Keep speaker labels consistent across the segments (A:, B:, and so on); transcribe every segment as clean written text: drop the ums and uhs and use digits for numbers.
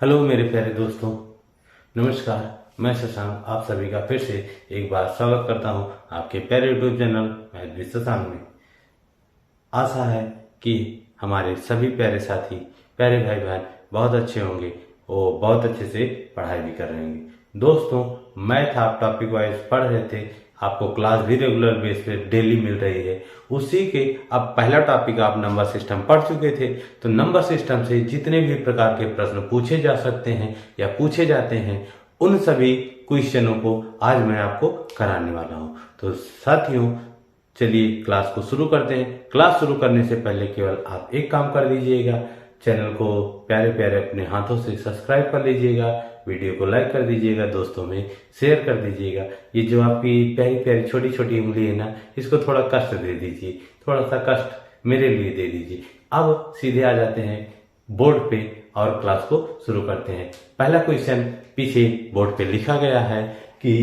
A: Hello मेरे प्यारे दोस्तों, नमस्कार। मैं शशांक आप सभी का फिर से एक बार स्वागत करता हूं आपके प्यारे YouTube channel math with Shashank में। आशा है कि हमारे सभी प्यारे साथी, प्यारे भाई बहन बहुत अच्छे होंगे और बहुत अच्छे से पढ़ाई भी कर रहे होंगे। दोस्तों, मैथ आप टॉपिक वाइज पढ़ रहे थे, आपको क्लास भी रेगुलर बेस पे डेली मिल रही है। उसी के अब पहला टॉपिक आप नंबर सिस्टम पढ़ चुके थे, तो नंबर सिस्टम से जितने भी प्रकार के प्रश्न पूछे जा सकते हैं या पूछे जाते हैं, उन सभी क्वेश्चनों को आज मैं आपको कराने वाला हूं। तो साथियों, चलिए क्लास को शुरू करते हैं। क्लास शुरू करने से पहले केवल आप एक काम कर दीजिएगा, चैनल को प्यारे प्यारे अपने हाथों से सब्सक्राइब कर लीजिएगा, वीडियो को लाइक कर दीजिएगा, दोस्तों में शेयर कर दीजिएगा। ये जो आपकी प्यारी प्यारी छोटी छोटी उंगली है ना, इसको थोड़ा कष्ट दे दीजिए, थोड़ा सा कष्ट मेरे लिए दे दीजिए। अब सीधे आ जाते हैं बोर्ड पे और क्लास को शुरू करते हैं। पहला क्वेश्चन पीछे बोर्ड पे लिखा गया है कि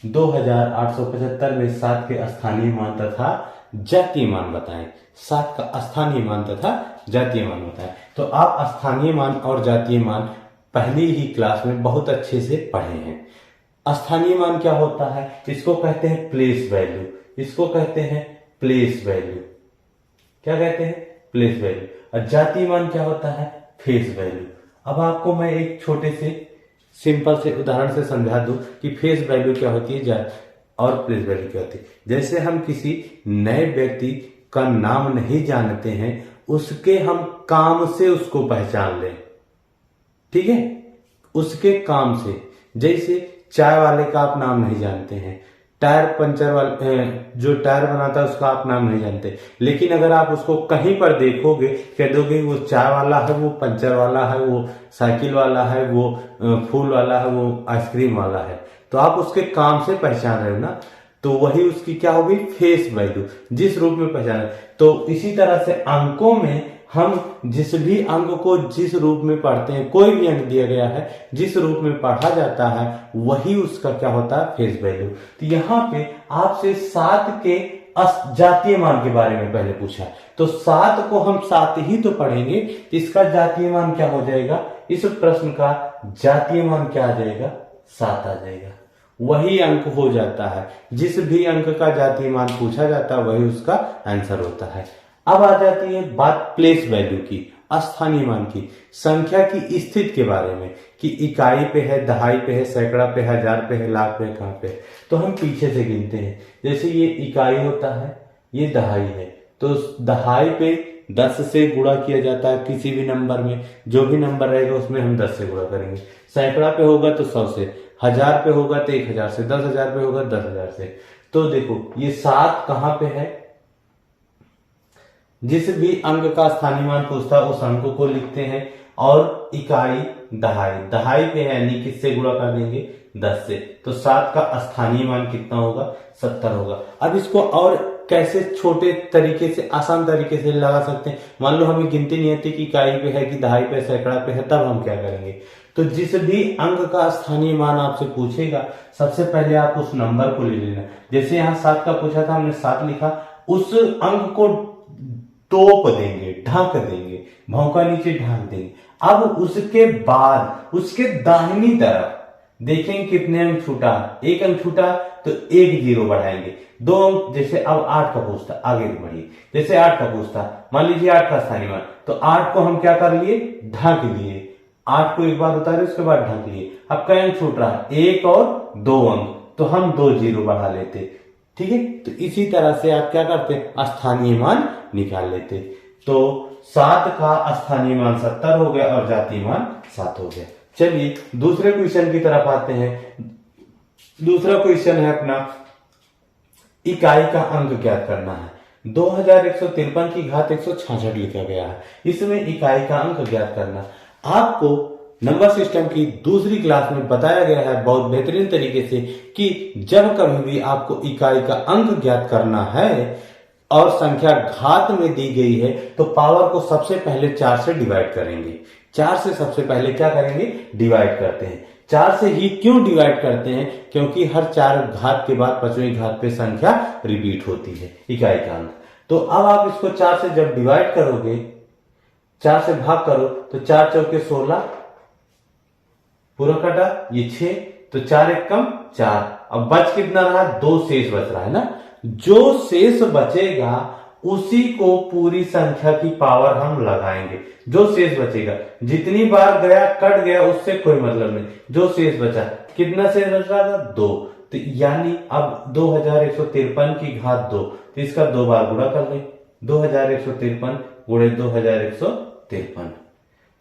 A: 2875 में 7 के स्थानीय मान तथा जातीय मान बताएं। 7 का स्थानीय मान तथा जातीय मान बताएं। तो आप स्थानीय मान और जातीय मान पहली ही क्लास में बहुत अच्छे से पढ़े हैं। स्थानीय मान क्या होता है? इसको कहते हैं प्लेस वैल्यू, इसको कहते हैं प्लेस वैल्यू। क्या कहते हैं? Place value. और जातीय मान क्या होता है? Face value. अब आपको मैं एक छोटे से सिंपल से उदाहरण से समझा दूं कि फेस वैल्यू क्या होती है और प्लेस वैल्यू क्या होती है। जैसे हम किसी नए व्यक्ति का नाम नहीं जानते हैं, उसके हम काम से उसको पहचान लें, ठीक है, उसके काम से। जैसे चाय वाले का आप नाम नहीं जानते हैं, टायर पंचर वाले जो टायर बनाता है उसका आप नाम नहीं जानते, लेकिन अगर आप उसको कहीं पर देखोगे, कह दोगे वो चाय वाला है, वो पंचर वाला है, वो साइकिल वाला है, वो फूल वाला है, वो आइसक्रीम वाला है, तो आप उसके काम से पहचान रहे हो ना। तो वही उसकी क्या होगी? फेस वैल्यू, जिस रूप में पहचान रहे। तो इसी तरह से अंकों में हम जिस भी अंक को जिस रूप में पढ़ते हैं, कोई भी अंक दिया गया है जिस रूप में पढ़ा जाता है, वही उसका क्या होता है? Face value. तो यहाँ पे आपसे 7 के जातीय मान के बारे में पहले पूछा, तो 7 को हम 7 ही तो पढ़ेंगे, इसका जातीय मान क्या हो जाएगा? इस प्रश्न का जातीय मान क्या आ जाएगा? 7 आ जाएगा। वही अंक हो जाता है, जिस भी अंक का जातीय मान पूछा जाता है वही उसका आंसर होता है। अब आ जाती है बात प्लेस वैल्यू की, स्थानीय मान की, संख्या की स्थिति के बारे में कि इकाई पे है, दहाई पे है, सैकड़ा पे है, हजार पे है, लाख पे है, कहां पे है। तो हम पीछे से गिनते हैं। जैसे ये इकाई होता है, ये दहाई है, तो दहाई पे 10 से गुणा किया जाता है किसी भी नंबर में, जो भी नंबर रहेगा उसमें हम 10 से गुणा करेंगे। सैकड़ा पे होगा तो 100 से, हजार पे होगा तो 1000 से, 10,000 पे होगा 10,000 से। तो देखो ये 7 कहां पे है? जिस भी अंक का स्थानीय मान पूछता है उस अंक को लिखते हैं, और इकाई दहाई, दहाई पे है यानी किससे गुणा कर देंगे? 10 से। तो 7 का स्थानीय मान कितना होगा? 70 होगा। अब इसको और कैसे छोटे तरीके से, आसान तरीके से लगा सकते हैं। मान लो हमें गिनती नहीं आती कि इकाई पे है कि दहाई पे, सैकड़ा पे है, तब हम क्या करेंगे? तो जिस भी अंक का स्थानीय मान आपसे पूछेगा, सबसे पहले आप उस नंबर को ले लेना। जैसे यहाँ 7 का पूछा था, हमने 7 लिखा, उस अंक को तोप देंगे, ढक देंगे, भौंका नीचे ढक देंगे। अब उसके बाद उसके दाहिनी तरफ देखेंगे कितने अंक छूटा। एक अंक छूटा तो एक जीरो बढ़ाएंगे, 2 अंक। जैसे अब 8 का पूछता, आगे बढ़िए, जैसे 8 का पूछता, मान लीजिए 8 का स्थानीय मान, तो 8 को हम क्या कर लिए? ढक लिए। 8 को एक बार उतारे, उसके बाद ढक लिए। अब कई अंक छूट रहा है? 1 और 2 अंक, तो हम 2 जीरो बढ़ा लेते, ठीक है। तो इसी तरह से आप क्या करते? स्थानीय मान निकाल लेते। तो 7 का स्थानीय मान 70 हो गया और जातीय मान 7 हो गया। चलिए दूसरे क्वेश्चन की तरफ आते हैं। दूसरा क्वेश्चन है अपना, इकाई का अंक ज्ञात करना है। 2153 की घात 166 लिखा गया है, इसमें इकाई का अंक ज्ञात करना। आपको नंबर सिस्टम की दूसरी क्लास में बताया गया है बहुत बेहतरीन तरीके से कि जब कभी भी आपको इकाई का अंक ज्ञात करना है और संख्या घात में दी गई है, तो पावर को सबसे पहले 4 से डिवाइड करेंगे। 4 से सबसे पहले क्या करेंगे? डिवाइड करते हैं। 4 से ही क्यों डिवाइड करते हैं? क्योंकि हर 4 घात के बाद 5वीं घात पे संख्या रिपीट होती है, इकाई का अंक। तो अब आप इसको 4 से जब डिवाइड करोगे, 4 से भाग करो, तो 4 चौके 16, पूरा कटा, ये 6, तो 4 एक कम 4। अब बच कितना रहा, 2 शेष बच रहा है ना। जो शेष बचेगा उसी को पूरी संख्या की पावर हम लगाएंगे। जो शेष बचेगा, जितनी बार गया कट गया उससे कोई मतलब नहीं, जो शेष बचा, कितना शेष बच रहा था, 2। तो यानी अब 2153 की घात 2, तो इसका 2 बार गुणा कर ले, 2153 गुणे 2153,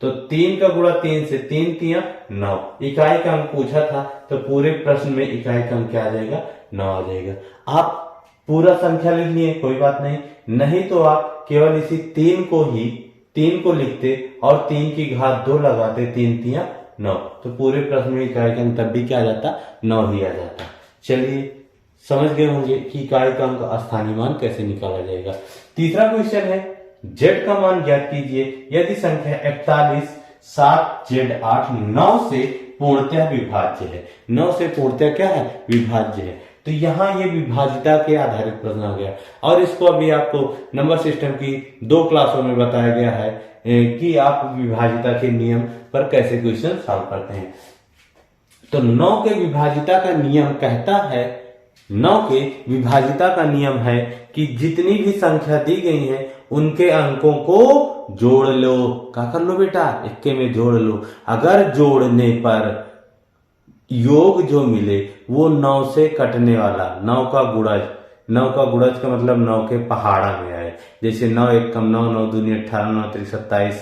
A: तो 3 का गुणा 3 से, 3 तिया 9। इकाई का अंक पूछा था तो पूरे प्रश्न में इकाई का अंक क्या आ जाएगा, 9 आ जाएगा। आप पूरा संख्या लिख लिए, कोई बात नहीं, नहीं तो आप केवल इसी 3 को लिखते और 3 की घात 2 लगाते, 3 तिया 9, तो पूरे प्रश्न में इकाई का अंक तब भी क्या आ जाता, 9 ही आ जाता। चलिए समझ गए होंगे कि इकाई का अंक स्थानीय मान कैसे निकाला जाएगा। तीसरा क्वेश्चन है, z का मान ज्ञात कीजिए यदि संख्या 41 7 z 8 9 से पूर्णतः विभाज्य है। 9 से पूर्णतः क्या है, विभाज्य है। तो यहाँ ये विभाज्यता के आधारित प्रश्न आ गया, और इसको अभी आपको नंबर सिस्टम की 2 क्लासों में बताया गया है कि आप विभाज्यता के नियम पर कैसे क्वेश्चन सॉल्व करते हैं। तो 9 के विभाज्यता का नियम कहता है, 9 के विभाज्यता का नियम है कि जितनी भी संख्या दी गई है उनके अंकों को जोड़ लो। क्या कर लो बेटा, इक्के में जोड़ लो। अगर जोड़ने पर योग जो मिले वो 9 से कटने वाला, 9 का गुणज, 9 का गुणज का मतलब 9 के पहाड़ा में आए। जैसे 9 एक कम 9, 9 दूनी 18, 9 त्रिक 27,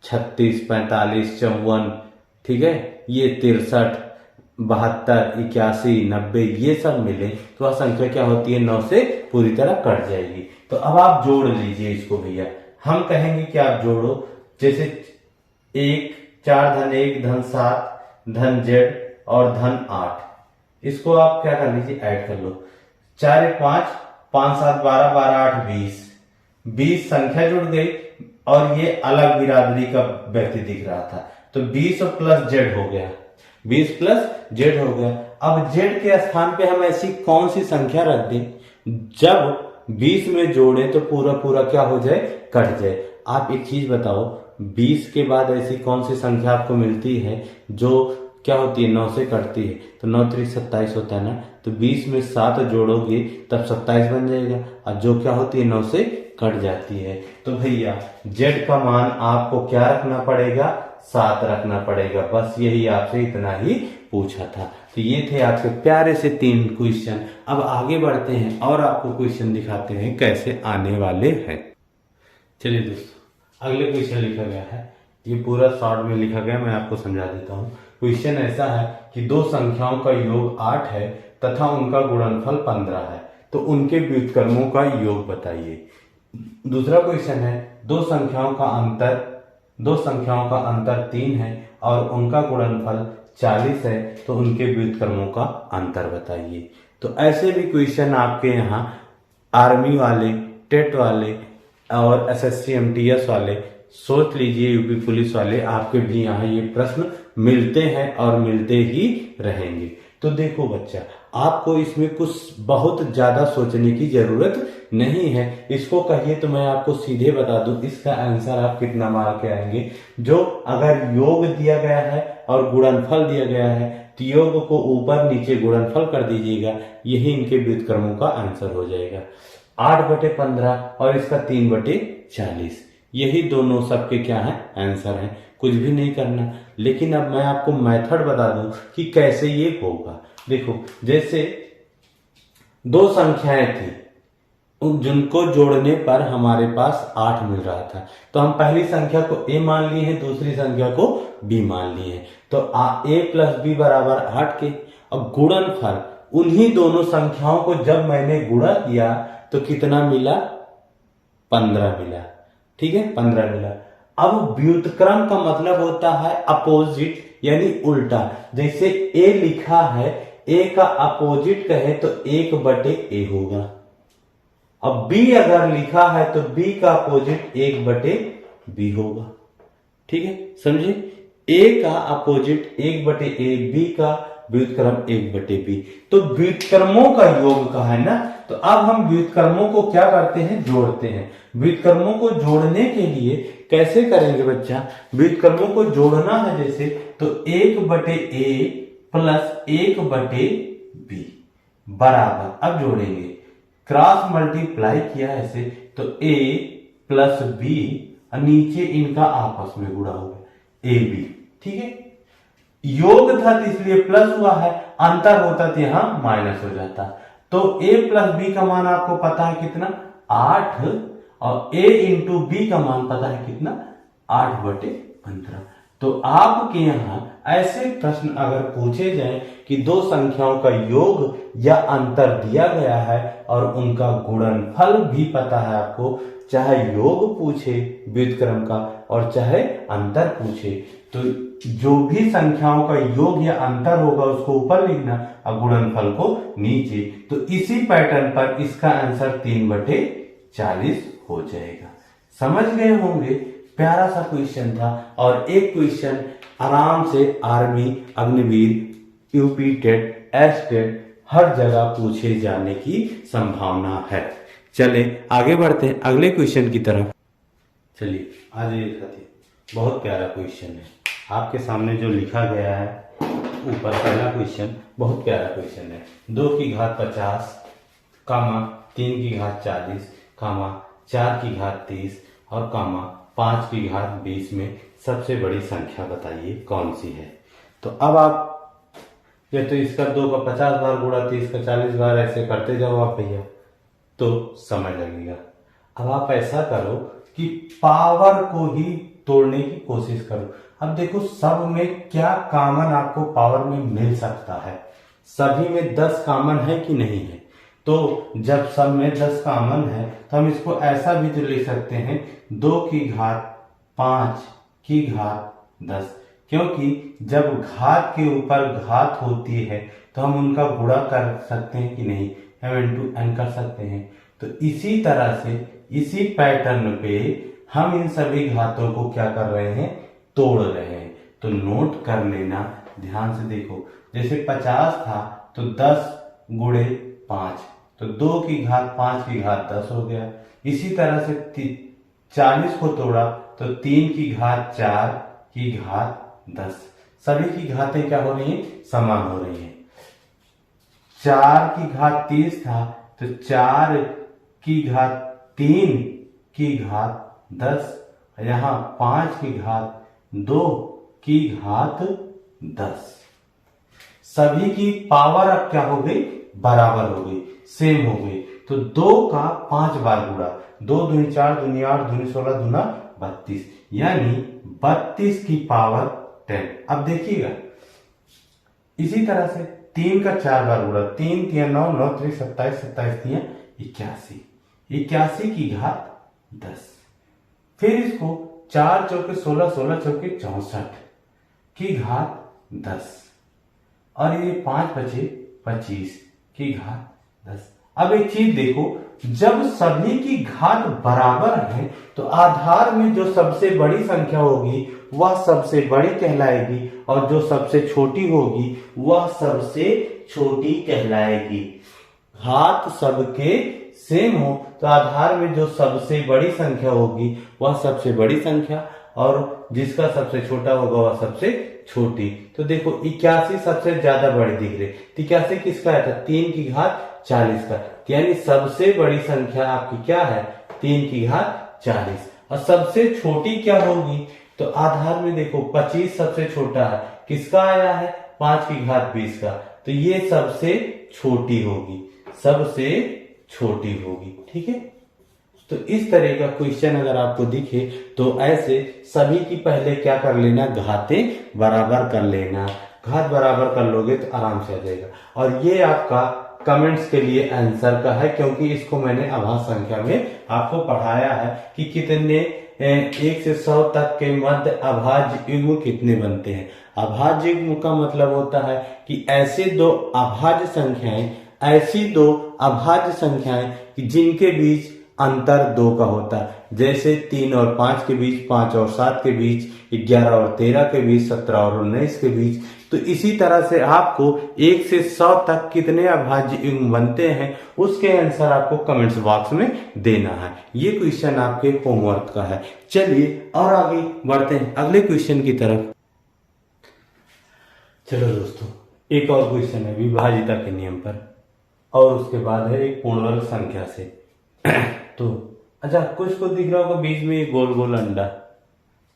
A: 36, 45, 54, ठीक है, ये 63, 72, 81, 90, ये सब मिले तो वह संख्या क्या होती है, 9 से पूरी तरह कट जाएगी। तो अब आप जोड़ लीजिए इसको भैया। हम कहेंगे कि आप जोड़ो, जैसे 1 4 धन 1 धन 7 धन z और धन 8, इसको आप क्या कर लीजिए, ऐड कर लो। 4 1 5, 5 7 12, 12 8 20, 20 संख्या जुड़ गई और ये अलग बिरादरी का व्यक्ति दिख रहा था, तो 20 प्लस z हो गया, 20 प्लस z हो गया। अब z के स्थान पे हम ऐसी कौन सी संख्या रख दें जब 20 में जोड़े तो पूरा पूरा क्या हो जाए, कट जाए। आप एक चीज बताओ, 20 के बाद ऐसी कौन सी संख्या आपको मिलती है जो क्या होती है, 9 से कटती है। तो 9 त्रिक 27 होता है ना, तो 20 में 7 जोड़ोगे तब 27 बन जाएगा, और जो क्या होती है 9 से कट जाती है। तो भैया z का मान आपको क्या रखना पड़ेगा, 7 रखना पड़ेगा। बस यही आपसे इतना ही पूछा था। तो ये थे आपके प्यारे से 3 क्वेश्चन। अब आगे बढ़ते हैं और आपको क्वेश्चन दिखाते हैं कैसे आने वाले हैं। चलिए दोस्तों, अगले क्वेश्चन लिखा गया है, ये पूरा शॉर्ट में लिखा गया, मैं आपको समझा देता हूँ। क्वेश्चन ऐसा है कि 2 संख्याओं का योग 8 है तथा उनका गुणनफल 15 है, तो उनके व्युत्क्रमों का योग बताइए। दूसरा क्वेश्चन है, 2 संख्याओं का अंतर 3 है और उनका गुणनफल 40 है, तो उनके व्युत्क्रमों का अंतर बताइए। तो ऐसे भी क्वेश्चन आपके यहाँ आर्मी वाले, टेट वाले और एसएससी एमटीएस वाले, सोच लीजिए यूपी पुलिस वाले, आपके भी यहाँ ये प्रश्न मिलते हैं और मिलते ही रहेंगे। तो देखो बच्चा, आपको इसमें कुछ बहुत ज्यादा सोचने की जरूरत नहीं है। इसको कहिए तो मैं आपको सीधे बता दूं, इसका आंसर आप कितना मार के आएंगे। जो अगर योग दिया गया है और गुणनफल दिया गया है तो योग को ऊपर नीचे गुणनफल कर दीजिएगा, यही इनके व्युत्क्रमों का आंसर हो जाएगा। 8/15 और इसका 3/40, यही दोनों सबके क्या है, आंसर है। कुछ भी नहीं करना। लेकिन अब मैं आपको मेथड बता दूं कि कैसे ये होगा। देखो, जैसे 2 संख्याएं थी जिनको जोड़ने पर हमारे पास 8 मिल रहा था, तो हम पहली संख्या को a मान लिए हैं, दूसरी संख्या को b मान लिए हैं। तो a प्लस b बराबर 8 के। अब गुणनफल उन्हीं दोनों संख्याओं को जब मैंने गुणा किया तो कितना मिला, 15 मिला। ठीक है, 15 मिला। अब व्युत्क्रम का मतलब होता है अपोजिट, यानी उल्टा। जैसे a लिखा है, a का अपोजिट कहे तो 1/a होगा। अब b अगर लिखा है तो b का अपोजिट 1/b होगा। ठीक है, समझे। a का अपोजिट 1/a, b का व्युत्क्रम 1/b। तो व्युत्क्रमों का योग का है ना, तो अब हम व्युत्क्रमों को क्या करते हैं, जोड़ते हैं। व्युत्क्रमों को जोड़ने के लिए कैसे करेंगे बच्चा, व्युत्क्रमों को जोड़ना है जैसे, तो 1/a प्लस 1/b बराबर, अब जोड़ेंगे, क्रॉस मल्टीप्लाई किया ऐसे, तो a प्लस b और नीचे इनका आपस में गुणा हो गया ab, ठीक है। योग था तो इसलिए प्लस हुआ है, अंतर होता तो यहां माइनस हो जाता। तो a प्लस b का मान आपको पता है कितना, 8, और a इंटू बी का मान पता है कितना, 8/15। तो आपके यहां ऐसे प्रश्न अगर पूछे जाएं कि दो संख्याओं का योग या अंतर दिया गया है और उनका गुणनफल भी पता है आपको, चाहे योग पूछे व्युत्क्रम का और चाहे अंतर पूछे, तो जो भी संख्याओं का योग या अंतर होगा उसको ऊपर लिखना और गुणनफल को नीचे। तो इसी पैटर्न पर इसका आंसर 3/40 हो जाएगा। समझ गए होंगे, प्यारा सा क्वेश्चन था। और एक क्वेश्चन आराम से army, Agniveer, UP TET, S TET हर जगह पूछे जाने की संभावना है। चले आगे बढ़ते हैं अगले क्वेश्चन की तरफ। चलिए आज ये साथी बहुत प्यारा क्वेश्चन है, आपके सामने जो लिखा गया है ऊपर पहला क्वेश्चन बहुत प्यारा क्वेश्चन है। 2 की घात 50, 3 की घात 40, 4 की घात 30 और 5 की घात 20 में सबसे बड़ी संख्या बताइए कौन सी है। तो अब आप या तो इसका 2 का 50 बार गुणा 30 का 40 बार ऐसे करते जाओ आप भैया, तो समय लगेगा। अब आप ऐसा करो कि पावर को ही तोड़ने की कोशिश करो। अब देखो सब में क्या कॉमन आपको पावर में मिल सकता है, सभी में 10 कॉमन है कि नहीं है। तो जब सब में 10 कॉमन है तो हम इसको ऐसा भी तो लिख सकते हैं 2 की घात 5 की घात 10, क्योंकि जब घात के ऊपर घात होती है तो हम उनका गुणा कर सकते हैं कि नहीं, m×n कर सकते हैं। तो इसी तरह से इसी पैटर्न पे हम इन सभी घातों को क्या कर रहे हैं, तोड़ रहे हैं। तो नोट कर लेना, ध्यान से देखो, जैसे 50 था तो 10 गुणे 5, तो 2 की घात 5 की घात 10 हो गया। इसी तरह से 40 को तोड़ा तो 3 की घात 4 की घात 10, सभी की घातें क्या हो रही हैं, समान हो रही हैं। 4 की घात 30 था तो 4 की घात 3 की घात 10, यहां 5 की घात 2 की घात 10। सभी की पावर अब क्या हो गई, बराबर हो गई, सेम हो गई। तो 2 का 5 बार गुणा, 2 दूनी 4 दूनी 8 दूनी 16 दूना 32, यानी 32 की पावर 10। अब देखिएगा इसी तरह से 3 का 4 बार गुणा, 3 3 9 9 3 27 27 3 81, 81 की घात 10। फिर इसको 4 चौके 16 16 चौके 64 की घात 10 और ये 5 बचे 25 की घात 10। अब एक चीज देखो, जब सभी की घात बराबर है तो आधार में जो सबसे बड़ी संख्या होगी वह सबसे बड़ी कहलाएगी और जो सबसे छोटी होगी वह सबसे छोटी कहलाएगी। घात सबके सेम हो तो आधार में जो सबसे बड़ी संख्या होगी वह सबसे बड़ी संख्या और जिसका सबसे छोटा होगा वह सबसे छोटी। तो देखो 81 सबसे ज्यादा बड़ी दिख रही, 81 किसका है, 3 की घात 40 का, यानी सबसे बड़ी संख्या आपकी क्या है, 3 की घात 40। और सबसे छोटी क्या होगी, तो आधार में देखो 25 सबसे छोटा है, किसका आया है, 5 की घात 20 का, तो ये सबसे छोटी होगी, सबसे छोटी होगी। ठीक है, तो इस तरह का क्वेश्चन अगर आपको दिखे तो ऐसे सभी की पहले क्या कर लेना, घातें बराबर कर लेना। घात बराबर कर लोगे तो आराम से आ जाएगा। और ये आपका कमेंट्स के लिए आंसर का है, क्योंकि इसको मैंने अभाज्य संख्या में आपको पढ़ाया है कि कितने 1 से 100 तक के मध्य अभाज्य युग्म कितने बनते हैं। अभाज्य युग्म का मतलब होता है कि ऐसी दो अभाज्य संख्याएं कि जिनके बीच अंतर 2 का होता है, जैसे 3 और 5 के बीच, 5 और 7 के बीच, 11 और 13 के बीच, 17 और 19 के बीच। तो इसी तरह से आपको 1 से 100 तक कितने अभाज्य युग्म बनते हैं उसके आंसर आपको कमेंट्स बॉक्स में देना है। ये क्वेश्चन आपके होमवर्क का है। चलिए और आगे बढ़ते हैं अगले क्वेश्चन की तरफ। चलो दोस्तों, एक और क्वेश्चन है विभाजिता के नियम पर, और उसके बाद है एक पूर्ण वर्ग संख्या से। तो अच्छा, कुछ को दिख रहा होगा बीच में ये गोल गोल अंडा,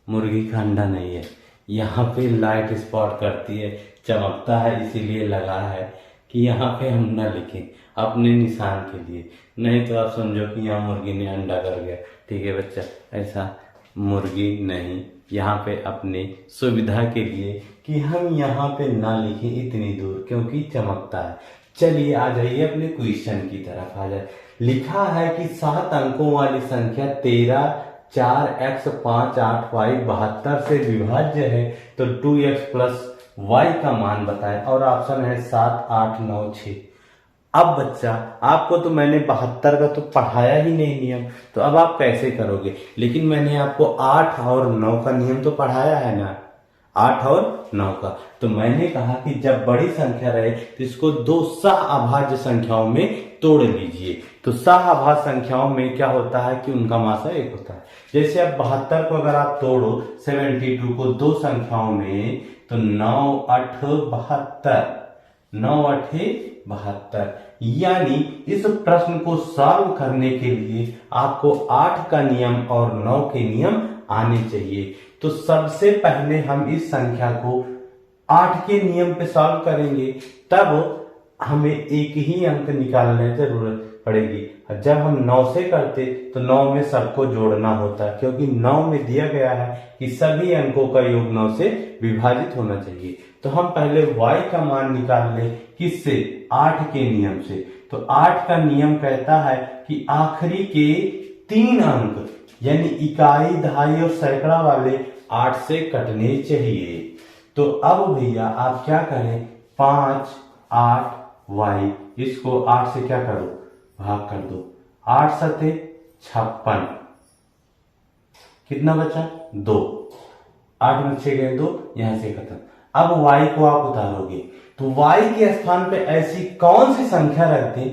A: मुर्गी का अंडा नहीं है। यहाँ पे लाइट स्पॉट करती है, चमकता है, इसीलिए लगा है कि यहाँ पे हम ना लिखें अपने निशान के लिए, नहीं तो आप समझो कि यहाँ मुर्गी ने अंडा कर गया। ठीक है बच्चा, ऐसा मुर्गी नहीं, यहाँ पे अपने सुविधा के लिए कि हम यहाँ पे ना लिखें इतनी दूर, क्योंकि चमकता है। चलिए आ जाइए अपने क्वेश्चन की तरफ आ जाए। लिखा है कि 7 अंकों वाली संख्या 13, 4, x, 5, 8, y 72 से विभाज्य है, तो 2x प्लस y का मान बताएं। और ऑप्शन है 7, 8, 9, 6। अब बच्चा, आपको तो मैंने 72 का तो पढ़ाया ही नहीं नियम, तो अब आप कैसे करोगे? लेकिन मैंने आपको 8 और 9 का नियम तो पढ़ाया है ना, 8 और 9 का। तो मैंने कहा कि जब बड़ी संख्या रहे तो इसको दो सह अभाज्य संख्याओं में तोड़ लीजिए। तो सह अभाज्य संख्याओं में क्या होता है कि उनका मासा 1 होता है। जैसे अब 72 को अगर आप तोड़ो 72 को दो संख्याओं में, तो 9 8 72, 9 8 72। यानी इस प्रश्न को सॉल्व करने के लिए आपको 8 का नियम और 9 के नियम आने चाहिए। तो सबसे पहले हम इस संख्या को 8 के नियम पे सॉल्व करेंगे, तब हमें एक ही अंक निकालने की जरूरत पड़ेगी। जब हम 9 से करते तो 9 में सबको जोड़ना होता है, क्योंकि 9 में दिया गया है कि सभी अंकों का योग 9 से विभाजित होना चाहिए। तो हम पहले y का मान निकाल लें, किससे? 8 के नियम से। तो 8 का नियम कहता है कि आखिरी के 3 अंक यानी इकाई, दहाई और सैकड़ा वाले 8 से कटने चाहिए। तो अब भैया आप क्या करें, 5, 8, y, इसको 8 से क्या करो, भाग कर दो। 8 सते 56, कितना बचा? 2। 8 में 6 गए 2, यहां से खत्म। अब y को आप उतारोगे तो y के स्थान पे ऐसी कौन सी संख्या रख दें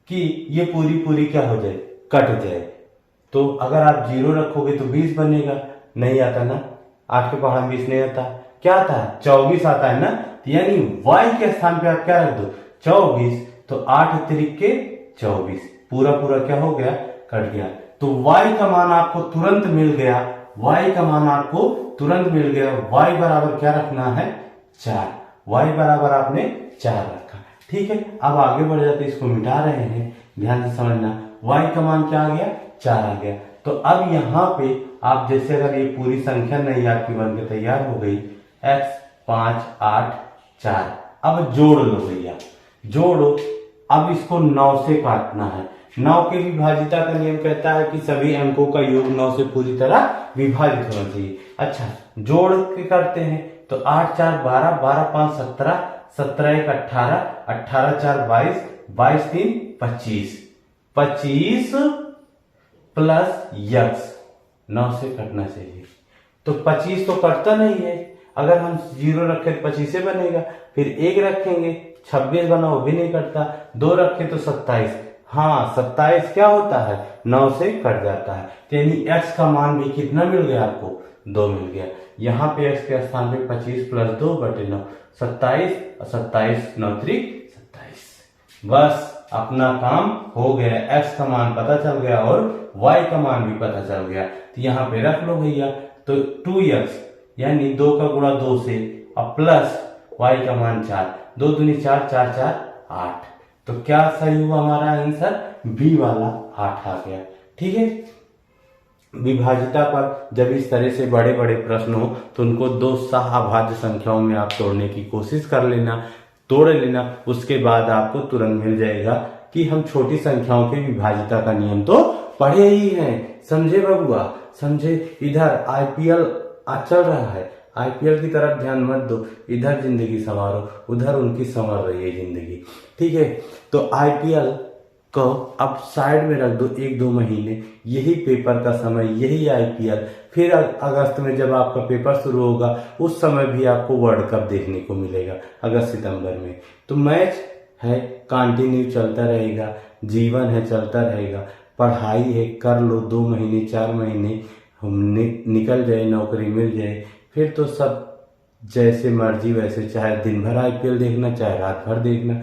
A: कि ये पूरी पूरी क्या हो जाए, कट जाए। तो अगर आप 0 रखोगे तो 20 बनेगा, नहीं आता ना, 8 के पहाड़ 20 नहीं आता, क्या आता है? 24 आता है ना। यानी y के स्थान पे आप क्या रख दो, 24। तो 8 तिरिक के 24, पूरा पूरा क्या हो गया, कट गया। तो y का मान आपको तुरंत मिल गया, y का मान आपको तुरंत मिल गया। y बराबर क्या रखना है, 4। y बराबर आपने 4 रखा। ठीक है, अब आगे बढ़ जाते, इसको मिटा रहे हैं, ध्यान से समझना। y का मान क्या आ गया, 4 आ गया। तो अब यहाँ पे आप जैसे अगर ये पूरी संख्या नहीं आपकी बन के तैयार हो गई, x 5 8 4, अब जोड़ लो भैया, जोड़ो। अब इसको 9 से काटना है। 9 के विभाजिता का नियम कहता है कि सभी अंकों का योग 9 से पूरी तरह विभाजित होना चाहिए। अच्छा, जोड़ के करते हैं तो 8 4 12, 12 5 17, 17 1 18, 18 4 22, 22 3 25, 25 प्लस यक्स 9 से कटना चाहिए। तो 25 तो कटता नहीं है, अगर हम 0 रखें तो 25 बनेगा, फिर 1 रखेंगे 26 बना, वो भी नहीं कटता। 2 रखें तो 27, हाँ 27 क्या होता है, 9 से कट जाता है। तो यानी x का मान भी कितना मिल गया आपको, 2 मिल गया। यहाँ पे x के स्थान पे 25 प्लस 2 बटे 9, 27, 27 9 3 27। बस अपना काम हो गया, x का मान पता चल गया और y का मान भी पता चल गया। तो यहाँ पे रख लो भैया। तो 2x यानी 2 का गुणा 2 से, अब प्लस y का मान 4, 2 दूनी 4, 4 4 8। तो क्या सही हुआ हमारा आंसर, बी वाला 8 आ गया। ठीक है, विभाजिता पर जब इस तरह से बड़े बड़े प्रश्न हो तो उनको दो सहअभाज्य संख्याओं में आप तोड़ने की कोशिश कर लेना, तोड़ लेना। उसके बाद आपको तुरंत मिल जाएगा कि हम छोटी संख्याओं के विभाजिता का नियम तो पढ़े ही हैं। समझे बबुआ, समझे। इधर आईपीएल चल रहा है, आईपीएल की तरफ ध्यान मत दो, इधर जिंदगी संवारो, उधर उनकी संवर रही है जिंदगी। ठीक है, तो आईपीएल को अब साइड में रख दो 1-2 महीने, यही पेपर का समय, यही आईपीएल, फिर अगस्त में जब आपका पेपर शुरू होगा उस समय भी आपको वर्ल्ड कप देखने को मिलेगा अगस्त सितंबर में। तो मैच है, कंटिन्यू चलता रहेगा, जीवन है चलता रहेगा, पढ़ाई है, कर लो, 2 महीने 4 महीने निकल जाए, नौकरी मिल जाए, फिर तो सब जैसे मर्जी वैसे, चाहे दिन भर आईपीएल देखना, चाहे रात भर देखना,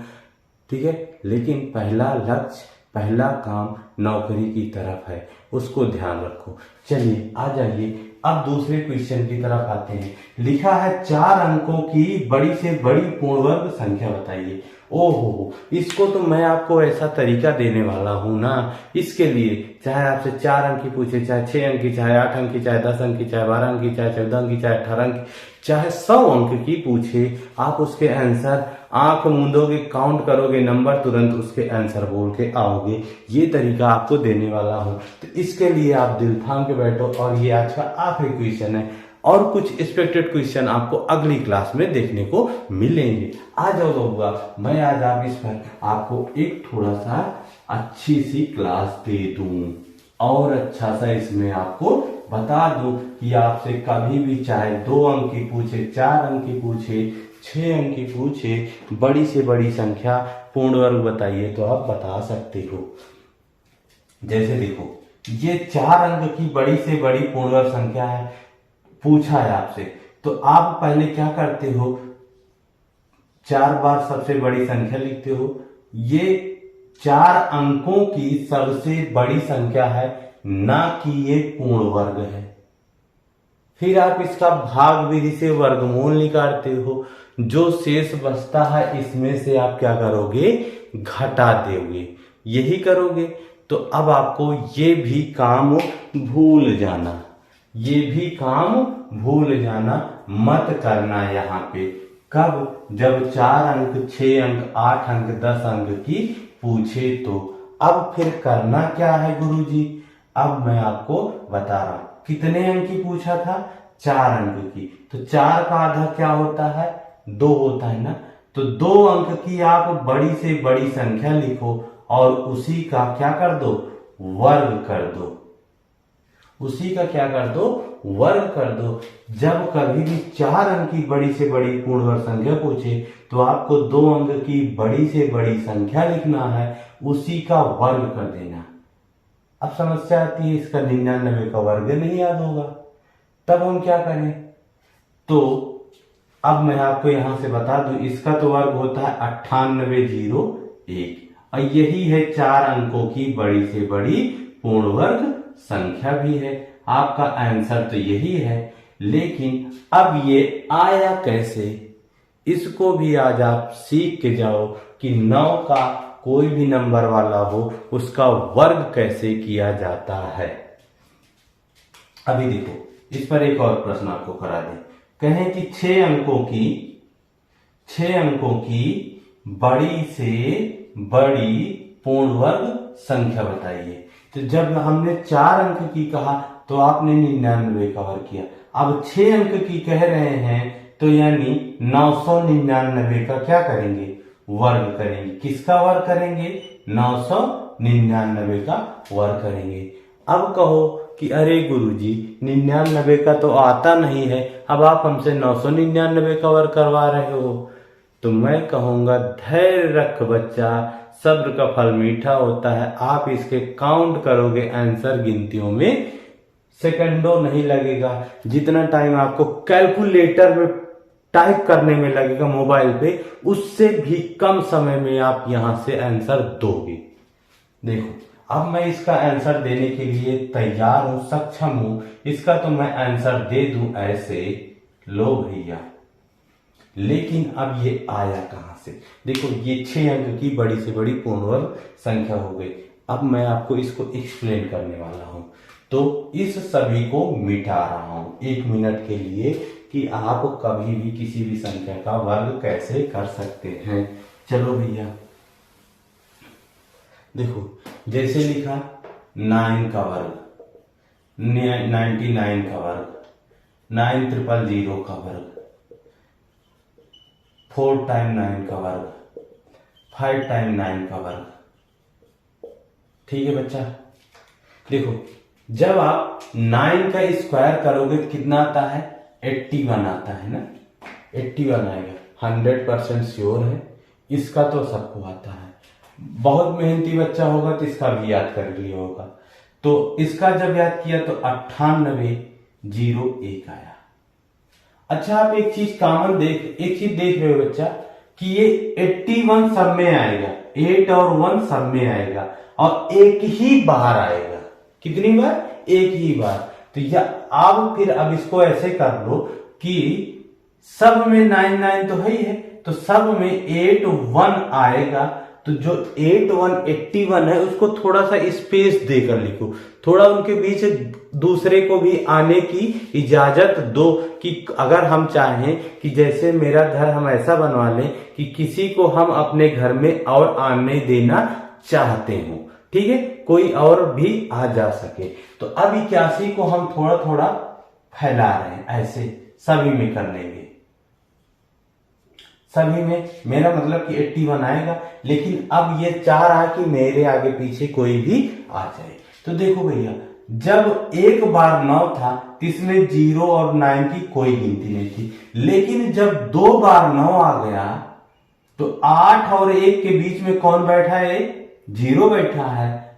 A: ठीक है। लेकिन पहला लक्ष्य, पहला काम नौकरी की तरफ है, उसको ध्यान रखो। चलिए आ जाइए अब दूसरे क्वेश्चन की तरफ आते हैं। लिखा है 4 अंकों की बड़ी से बड़ी पूर्ण वर्ग संख्या बताइए। ओहो, इसको तो मैं आपको ऐसा तरीका देने वाला हूं ना, इसके लिए चाहे आपसे 4 अंक की पूछे, चाहे 6 अंक की, चाहे 8 अंक की, चाहे 10 अंक की, चाहे 12 अंक की, चाहे 14 अंक की, चाहे 18 अंक की, चाहे 100 अंक की पूछे, आप उसके आंसर आंख मूंदोगे, काउंट करोगे नंबर, तुरंत उसके आंसर बोल के आओगे। ये तरीका आपको देने वाला हूं, तो इसके लिए आप दिल थाम के बैठो। और ये आज का आखिरी क्वेश्चन है, और कुछ एक्सपेक्टेड क्वेश्चन आपको अगली क्लास में देखने को मिलेंगे। आ जाओ बबुआ, मैं आज आप इस पर आपको एक थोड़ा सा अच्छी सी क्लास दे दूं, और अच्छा सा इसमें आपको बता दूं कि आपसे कभी भी चाहे 2 अंक की पूछे, 4 अंक की पूछे, 6 अंक की पूछे, बड़ी से बड़ी संख्या पूर्ण वर्ग बताइए, तो आप बता सकते हो। जैसे देखो, ये 4 अंक की बड़ी से बड़ी पूर्ण वर्ग संख्या है, पूछा है आपसे, तो आप पहले क्या करते हो, 4 बार सबसे बड़ी संख्या लिखते हो। ये 4 अंकों की सबसे बड़ी संख्या है, ना कि ये पूर्ण वर्ग है। फिर आप इसका भाग विधि से वर्गमूल निकालते हो, जो शेष बचता है इसमें से आप क्या करोगे, घटा दोगे, यही करोगे। तो अब आपको ये भी काम भूल जाना, ये भी काम भूल जाना, मत करना यहाँ पे। कब, जब 4 अंक, 6 अंक, 8 अंक, 10 अंक की पूछे तो। अब फिर करना क्या है गुरुजी, अब मैं आपको बता रहा हूं। कितने अंक की पूछा था, 4 अंक की, तो 4 का आधा क्या होता है, 2 होता है ना। तो 2 अंक की आप बड़ी से बड़ी संख्या लिखो, और उसी का क्या कर दो, वर्ग कर दो, उसी का क्या कर दो, वर्ग कर दो। जब कभी भी 4 अंक की बड़ी से बड़ी पूर्ण वर्ग संख्या पूछे, तो आपको 2 अंक की बड़ी से बड़ी संख्या लिखना है, उसी का वर्ग कर देना। अब समस्या आती है, इसका 99 का वर्ग नहीं याद होगा, तब हम क्या करें। तो अब मैं आपको यहां से बता दूं, इसका तो वर्ग होता है 9801, और यही है 4 अंकों की बड़ी से बड़ी पूर्ण वर्ग संख्या भी है। आपका आंसर तो यही है। लेकिन अब ये आया कैसे, इसको भी आज आप सीख के जाओ कि 9 का कोई भी नंबर वाला हो, उसका वर्ग कैसे किया जाता है। अभी देखो, इस पर एक और प्रश्न आपको करा दें। कहें कि 6 अंकों की बड़ी से बड़ी पूर्ण वर्ग संख्या बताइए। तो जब हमने 4 अंक की कहा, तो आपने 99 का वर्ग किया। अब 6 अंक की कह रहे हैं, तो यानी 999 का क्या करेंगे, वर्ग करेंगे। किसका वर्ग करेंगे, 999 का वर्ग करेंगे। अब कहो कि अरे गुरुजी 99 का तो आता नहीं है, अब आप हमसे 999 का वर्ग करवा रहे हो। तो मैं कहूंगा धैर्य रख बच्चा, सब्र का फल मीठा होता है। आप इसके काउंट करोगे, आंसर गिनतियों में सेकंडों नहीं लगेगा। जितना टाइम आपको कैलकुलेटर में टाइप करने में लगेगा मोबाइल पे, उससे भी कम समय में आप यहां से आंसर दोगे। देखो, अब मैं इसका आंसर देने के लिए तैयार हूं, सक्षम हूं। इसका तो मैं आंसर दे दूं ऐसे, लो भैया। लेकिन अब ये आया कहां से, देखो ये 6 अंक की बड़ी से बड़ी पूर्ण वर्ग संख्या हो गई। अब मैं आपको इसको एक्सप्लेन करने वाला हूं, तो इस सभी को मिटा रहा हूं 1 मिनट के लिए, कि आप कभी भी किसी भी संख्या का वर्ग कैसे कर सकते हैं। चलो भैया, देखो जैसे लिखा 9 का वर्ग, 99 का वर्ग, 9000 का वर्ग, 4 टाइम 9 का वर्ग, 5 टाइम 9 का वर्ग, ठीक है बच्चा, देखो जब आप 9 का स्क्वायर करोगे तो कितना आता है, 81 आता है ना, 81 आएगा, 100% श्योर है। इसका तो सबको आता है, बहुत मेहनती बच्चा होगा तो इसका भी याद कर लिया होगा। तो इसका जब याद किया तो 9801 आया। अच्छा आप एक चीज देख रहे हो बच्चा कि ये 81 सब में आएगा, 8 और 1 सब में आएगा और एक ही बार आएगा। कितनी बार, एक ही बार। तो अब फिर अब इसको ऐसे कर लो कि सब में 9 तो है ही है, तो सब में 8 1 आएगा। तो जो 8 1 81 है उसको थोड़ा सा स्पेस देकर लिखो, थोड़ा उनके बीच दूसरे को भी आने की इजाजत दो कि अगर हम चाहें कि जैसे मेरा घर हम ऐसा बनवा लें कि किसी को हम अपने घर में और आने देना चाहते हो, ठीक है, कोई और भी आ जा सके। तो अब 81 को हम थोड़ा थोड़ा फैला रहे हैं, ऐसे सभी में कर लेंगे, सभी में, मेरा मतलब कि 81 आएगा। लेकिन अब ये चाह रहा कि मेरे आगे पीछे कोई भी आ जाए। तो देखो भैया, जब एक बार 9 था तो इसमें 0 और 9 की कोई गिनती नहीं थी, लेकिन जब 2 बार 9 आ गया तो 8 और 1 के बीच में कौन बैठा है, 0 बैठा है,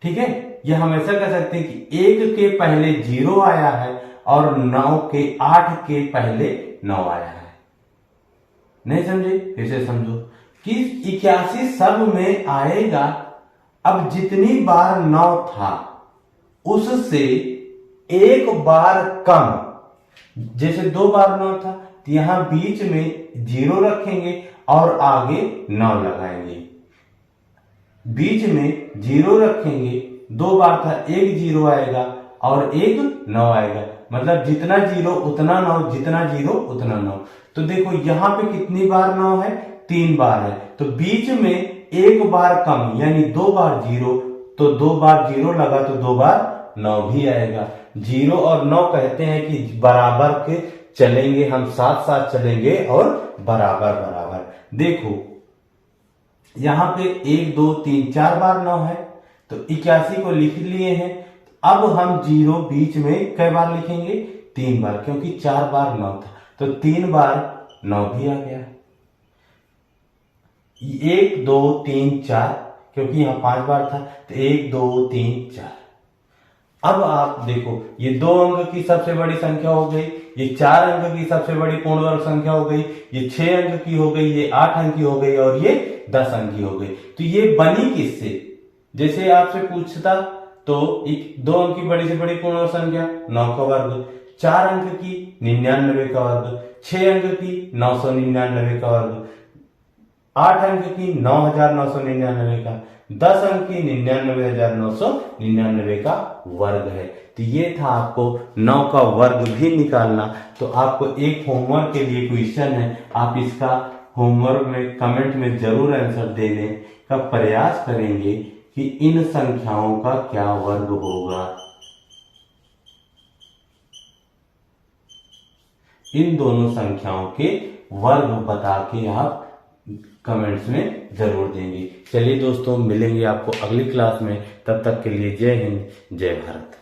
A: ठीक है। यह हम ऐसा कर सकते हैं कि 1 के पहले 0 आया है और 8 के पहले 9 आया है। नहीं समझे, फिर से समझो कि 81 सब में आएगा। अब जितनी बार 9 था उससे एक बार कम, जैसे 2 बार 9 था तो यहां बीच में 0 रखेंगे और आगे 9 लगाएंगे, बीच में 0 रखेंगे, 2 बार था, एक 0 आएगा और एक 9 आएगा, मतलब जितना 0 उतना 9, जितना 0 उतना 9। तो देखो यहां पे कितनी बार 9 है, 3 बार है, तो बीच में एक बार कम यानी 2 बार 0, तो 2 बार 0 लगा तो 2 बार 9 भी आएगा। 0 और 9 कहते हैं कि बराबर के चलेंगे, हम साथ साथ चलेंगे और बराबर बराबर। देखो यहां पे 1 2 3 4 बार 9 है, तो 81 को लिख लिए हैं। अब हम 0 बीच में कई बार लिखेंगे, 3 बार, क्योंकि 4 बार 9 था तो 3 बार 9 भी आ गया। 1 2 3 4, क्योंकि यहां 5 बार था तो 1 2 3 4। अब आप देखो ये 2 अंक की सबसे बड़ी संख्या हो गई, ये 4 अंक की सबसे बड़ी पूर्ण वर्ग संख्या हो गई, ये 6 अंक की हो गई, ये 8 अंक की हो गई और ये 10 अंक की हो गई। तो ये बनी किससे, जैसे आपसे पूछता तो 2 अंक की बड़ी से बड़ी पूर्ण वर्ग संख्या 9 का वर्ग, 4 अंक की 99 का वर्ग, 6 अंक की 999 का वर्ग, 8 अंक की 9999 का, 10 अंक की 99,999 का वर्ग है। तो ये था आपको 9 का वर्ग भी निकालना। तो आपको एक होमवर्क के लिए क्वेश्चन है, आप इसका होमवर्क में कमेंट में जरूर आंसर देने का प्रयास करेंगे कि इन संख्याओं का क्या वर्ग होगा। इन दोनों संख्याओं के वर्ग बता के आप कमेंट्स में जरूर देंगे। चलिए दोस्तों, मिलेंगे आपको अगली क्लास में, तब तक के लिए जय हिंद जय भारत।